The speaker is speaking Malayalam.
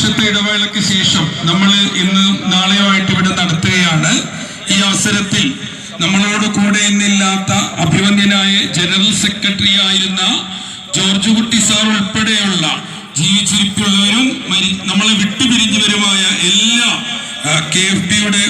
വർഷത്തെ ഇടവേളയ്ക്ക് ശേഷം നമ്മൾ ഇന്ന് നാളെയുമായിട്ട് ഇവിടെ നടത്തുകയാണ്. ഈ അവസരത്തിൽ നമ്മളോട് കൂടെ ഇന്നില്ലാത്ത അഭിവന്ദ്യനായ ജനറൽ സെക്രട്ടറി ആയിരുന്ന ജോർജ് കുട്ടി സാർ ഉൾപ്പെടെയുള്ള ജീവിച്ചിരിപ്പുള്ളവരും നമ്മളെ വിട്ടുപിരിഞ്ഞവരുമായ എല്ലാ KFDയുടെ